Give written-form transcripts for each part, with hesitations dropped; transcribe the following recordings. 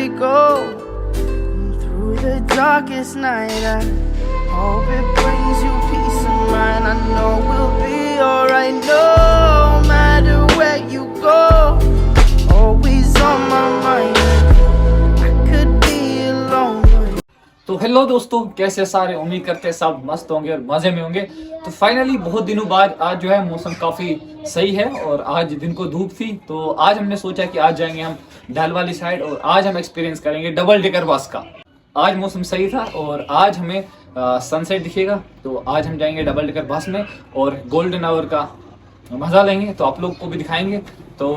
we go. Through the darkest night, I hope it brings you peace of mind. I know we'll be alright, no matter where you go. Always on my mind, I could be alone. तो hello दोस्तों, कैसे सारे? उम्मीद करते हैं सब मस्त होंगे और मजे में होंगे। तो फाइनली बहुत दिनों बाद आज जो है मौसम काफी सही है और आज दिन को धूप थी, तो आज हमने सोचा कि आज जाएंगे हम ढाल वाली साइड और आज हम एक्सपीरियंस करेंगे डबल डेकर बस का। आज मौसम सही था और आज हमें सनसेट दिखेगा, तो आज हम जाएंगे डबल डेकर बस में और गोल्डन आवर का मजा लेंगे, तो आप लोग को भी दिखाएंगे। तो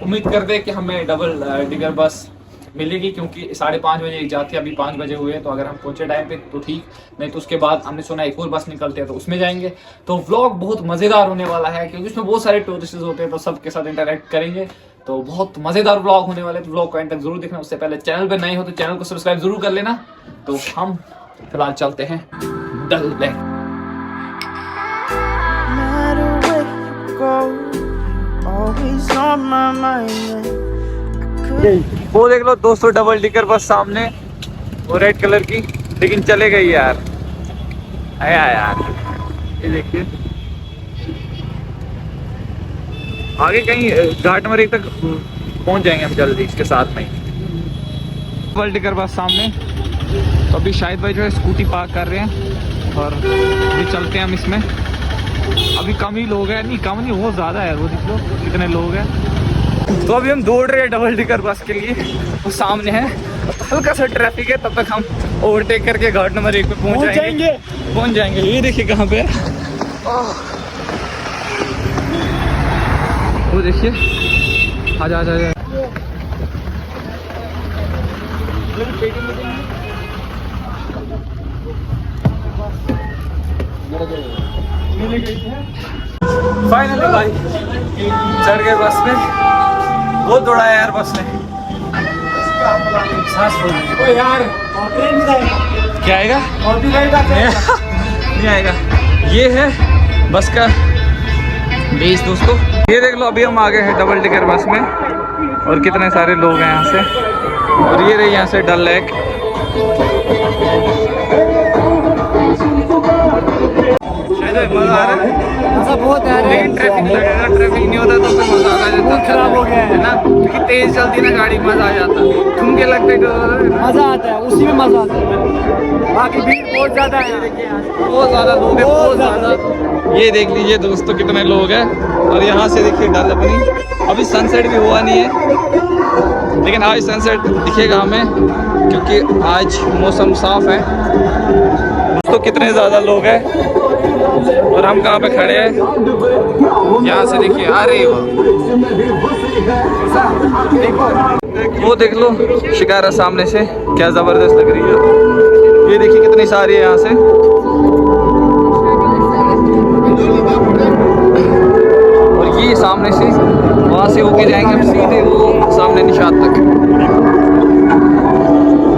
उम्मीद करते हैं कि हमें डबल डेकर बस मिलेगी, क्योंकि 5:30 बजे जाती है, अभी 5 बजे हुए, तो अगर हम पहुंचे टाइम पे तो ठीक, नहीं तो उसके बाद हमने सुना एक और बस निकलती है तो उसमें जाएंगे। तो व्लॉग बहुत मज़ेदार होने वाला है, क्योंकि उसमें बहुत सारे टूरिस्ट होते हैं, तो सबके साथ इंटरेक्ट करेंगे, तो बहुत मज़ेदार व्लॉग होने वाले। तो व्लॉग को एंड तक जरूर देखना। उससे पहले चैनल पर नए हो तो चैनल को सब्सक्राइब जरूर कर लेना। तो हम फिलहाल चलते हैं डल लेक। वो देख लो दोस्तों, डबल डेकर बस सामने, वो रेड कलर की, लेकिन चले गई यार। आया यार, ये देखिए आगे कहीं घाटमरी तक पहुंच जाएंगे हम जल्दी इसके साथ में ही। डबल डेकर बस सामने, तो अभी शायद भाई जो है स्कूटी पार्क कर रहे हैं और अभी चलते हैं हम इसमें। अभी कम ही लोग हैं, नहीं कम नहीं, बहुत ज़्यादा है, वो देख लो कितने लोग हैं। तो अभी हम दौड़ रहे हैं डबल डेकर बस के लिए, वो सामने है, हल्का सा ट्रैफिक है, तब तक हम ओवरटेक करके घाट नंबर 1 पे पहुंच जाएंगे। ये देखिए कहाँ पे, वो देखिए, आजा आजा आजा। फाइनली भाई चढ़ गए बस में। बहुत दौड़ा है यार बस ने। ओ यार क्या आएगा? नहीं आएगा। ये है बस का बेस दोस्तों। ये देख लो, अभी हम आ गए हैं डबल डेकर बस में और कितने सारे लोग हैं यहाँ से, और ये रही यहाँ से डल लेक। मजा आ रहा है, मजा बहुत आ रहा है, लेकिन ट्रैफिक लगेगा, ट्रैफिक नहीं होता तो फिर मजा आ जाता, खराब हो गया है ना, क्योंकि तेज चलती ना गाड़ी, मजा आ जाता, ठुमके लगते तो मजा आता है, उसी में मजा आता है। बाकी भीड़ बहुत ज्यादा है, बहुत ज्यादा लोग हैं, बहुत ज्यादा। ये देख लीजिए दोस्तों कितने लोग हैं, और यहाँ से देखिए डल अपनी। अभी सनसेट भी हुआ नहीं है, लेकिन आज सनसेट दिखेगा हमें, क्योंकि आज मौसम साफ है दोस्तों। कितने ज़्यादा लोग हैं और हम कहाँ पे खड़े हैं, यहाँ से देखिए। अरे वो देख लो शिकारा सामने से, क्या ज़बरदस्त लग रही है। ये देखिए कितनी सारी है यहाँ से, और ये सामने से, वहाँ से होके जाएंगे हम सीधे वो सामने निशात तक।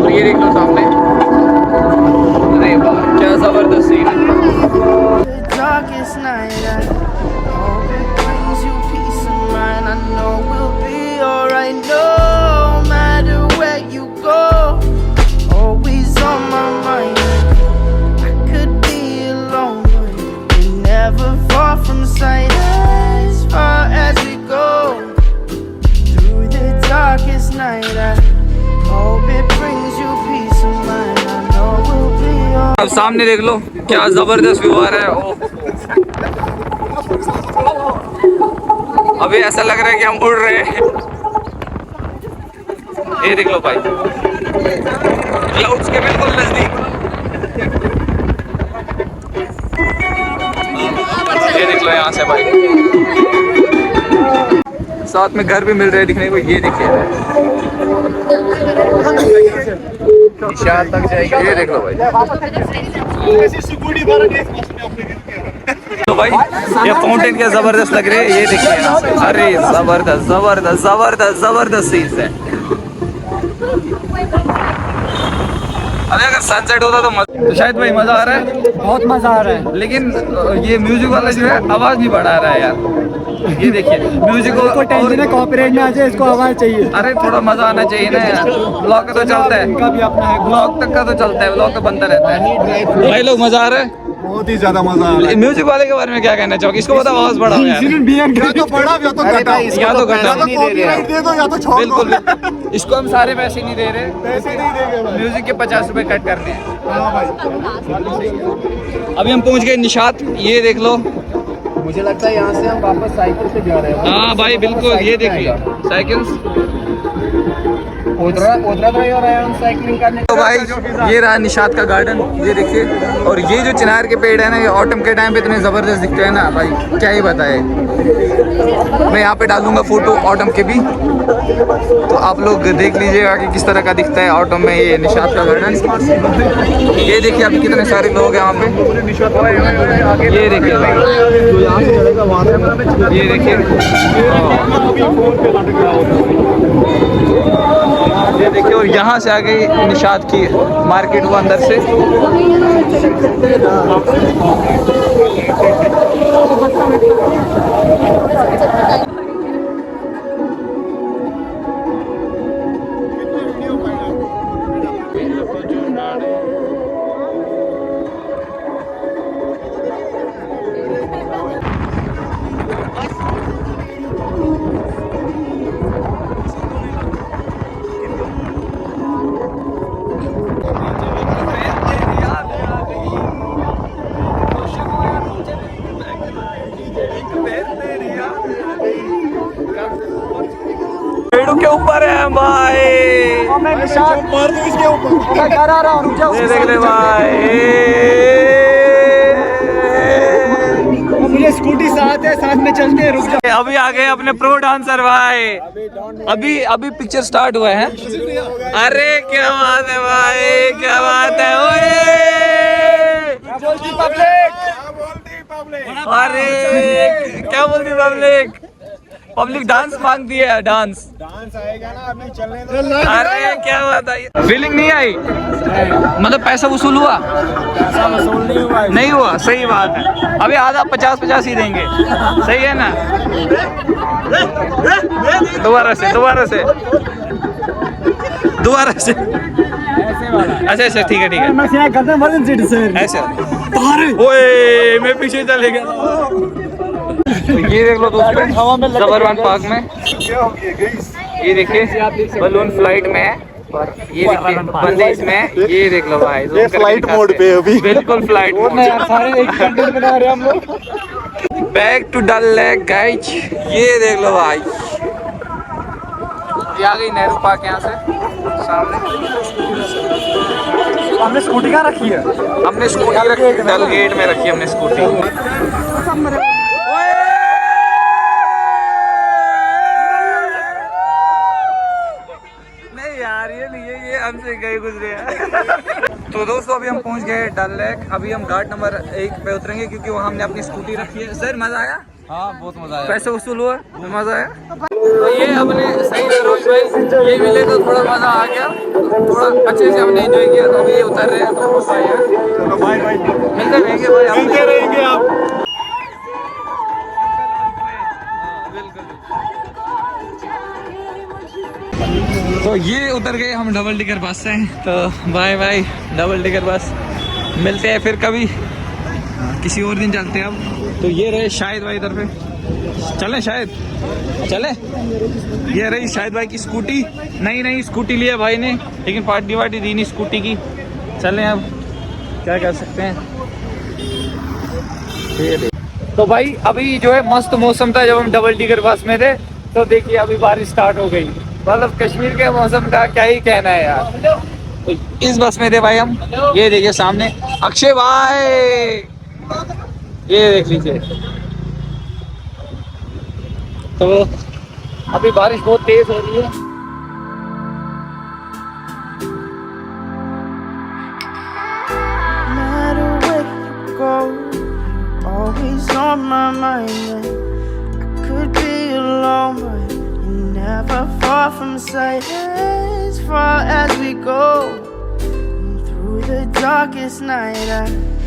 और ये देख लो सामने, अरे वाह क्या ज़बरदस्त सीन है। Darkest night, I hope it brings you peace of mind. I know we'll be alright, no matter where you go. Always on my mind, I could be alone, but we're never far from sight. As far as we go, through the darkest night, I hope it brings you peace of mind. I know we'll be alright. अब सामने देख लो क्या जबरदस्त view आ रहा है। अभी ऐसा लग रहा है कि हम उड़ रहे हैं। ये देख लो भाई, क्लाउड्स के बिल्कुल नजदीक। ये देख लो यहाँ से भाई, साथ में घर भी मिल रहे हैं दिखने को। ये देखिए निशान तक जाएगी। ये देख लो भाई, तो भाई ये फाउंटेन क्या जबरदस्त लग रही है। ये देखिए यहाँ से, अरे जबरदस्त जबरदस्त जबरदस्त जबरदस्त चीज है। अरे अगर सनसेट होता तो शायद भाई मजा आ रहा है, बहुत मजा आ रहा है। लेकिन ये म्यूजिक वाला जो है आवाज नहीं बढ़ा रहा है यार। ये देखिए म्यूजिक को टेंशन है कॉपीराइट ना आ जाए, इसको आवाज चाहिए। अरे थोड़ा मजा आना चाहिए ना यार, ब्लॉग का तो चलता है, इनका भी अपना है। ब्लॉग तक का तो चलता है, ब्लॉग तो बनता रहता है। भाई लोग मजा आ रहा है, बहुत ही ज्यादा मजा आ रहा है। म्यूजिक वाले के बारे में क्या कहना चाहोगे? इसको बता आवाज बढ़ाओ यार। या तो बढ़ा या तो घटा, या तो घटा, या तो कॉपीराइट दे दो या तो छोड़ दो। बिल्कुल इसको हम सारे पैसे नहीं दे रहे, पैसे नहीं देंगे भाई। म्यूजिक के 50 रुपए कट करने हैं। हाँ भाई, अभी हम पहुंच गए निशात, ये देख लो। मुझे लगता है यहाँ से हम वापस साइकिल से जा रहे हैं। हाँ भाई बिल्कुल, ये देखिए साइकिल्स। ओद्रा भाई और आया साइकिलिंग करने। तो भाई ये रहा निशात का गार्डन, ये देखिए। और ये जो चिनार के पेड़ है ना, ये ऑटम के टाइम पे इतने ज़बरदस्त दिखते हैं ना भाई, क्या ही बताए। मैं यहाँ पे डालूंगा फोटो ऑटम के भी, तो आप लोग देख लीजिएगा कि किस तरह का दिखता है ऑटम में ये निशात का गार्डन। ये देखिए अभी कितने सारे लोग हैं वहाँ पे, ये देखिए ये देखिए ये देखिए। और यहाँ से आ गई निशात की मार्केट, वो अंदर से। पेड़ों के ऊपर है भाई, मैं निशान मार दो इसके ऊपर। मैं घर आ रहा हूँ, रुक जाओ। ये देख ले भाई। मुझे स्कूटी साथ है, साथ में चलते हैं, रुक जाओ। अभी आ गए अपने प्रो डांसर भाई, अभी पिक्चर स्टार्ट हुआ है। अरे क्या बात है भाई, क्या बात है। ओए अरे क्या बोलती पब्लिक, पब्लिक डांस मांगती है, डांस आएगा ना अभी, चलने दो। अरे क्या बात है, फीलिंग नहीं आई? मतलब पैसा वसूल हुआ? नहीं हुआ, सही बात है। अभी आधा 50-50 ही देंगे, सही है ना? दोबारा से अच्छा अच्छा, ठीक है मैं यहाँ करता हूँ मदन सिटी से। ऐसे। ओए मैं पीछे चले गया। तो ये देख लो दोस्तों, जबरवन पार्क में ये देखिए बलून फ्लाइट में है, और ये देखिए बंदे इसमें, ये देख लो भाई, ये फ्लाइट मोड पे अभी, बिल्कुल फ्लाइट मोड। सारे एक कंटेंट बना रहे हैं हम लोग। Back to Dal lake guys, ये देख लो भाई। ये आ गई नेहरू पार्क, यहाँ से सामने। हमने स्कूटी कहाँ रखी है? हमने स्कूटी रखी डल गेट में, रखी हमने स्कूटी। यार ये नहीं है, ये हमसे गए गुजरे हैं। तो दोस्तों अभी हम पहुंच गए डल लेक। अभी हम घाट नंबर 1 पे उतरेंगे, क्योंकि वहाँ हमने अपनी स्कूटी रखी है। सर मजा आया? हाँ बहुत मजा आया। पैसे वसूल हुआ, मजा आया। तो ये अपने सही है रोहित भाई, ये मिले तो थोड़ा मजा आ गया, थोड़ा अच्छे से हमने एंजॉय किया। तो अभी ये उतर रहे हैं, तो भाई चलो बाय बाय, मिलते रहेंगे भाई, मिलते रहेंगे आप। तो ये उतर गए हम डबल टिकर बस से। तो बाय बाय डबल टिकर बस, मिलते हैं फिर कभी, किसी और दिन चलते हैं अब। तो ये रहे शाहिद भाई इधर पे, चले शायद चले। ये रही शाहिद भाई की स्कूटी, नई स्कूटी ली है भाई ने, लेकिन पार्टी वार्टी दी नहीं स्कूटी की। चलें अब, क्या कर सकते हैं। तो भाई अभी जो है मस्त मौसम था जब हम डबल टिकर बस में थे। तो देखिए अभी बारिश स्टार्ट हो गई। मतलब कश्मीर के मौसम का क्या ही कहना है यार। तो इस बस में थे भाई हम, ये देखिए सामने अक्षय भाई, ये देख लीजिए। तो अभी बारिश बहुत तेज हो रही है। Always on my mind, I could be alone, but you never far from sight. As far as we go, through darkest night. I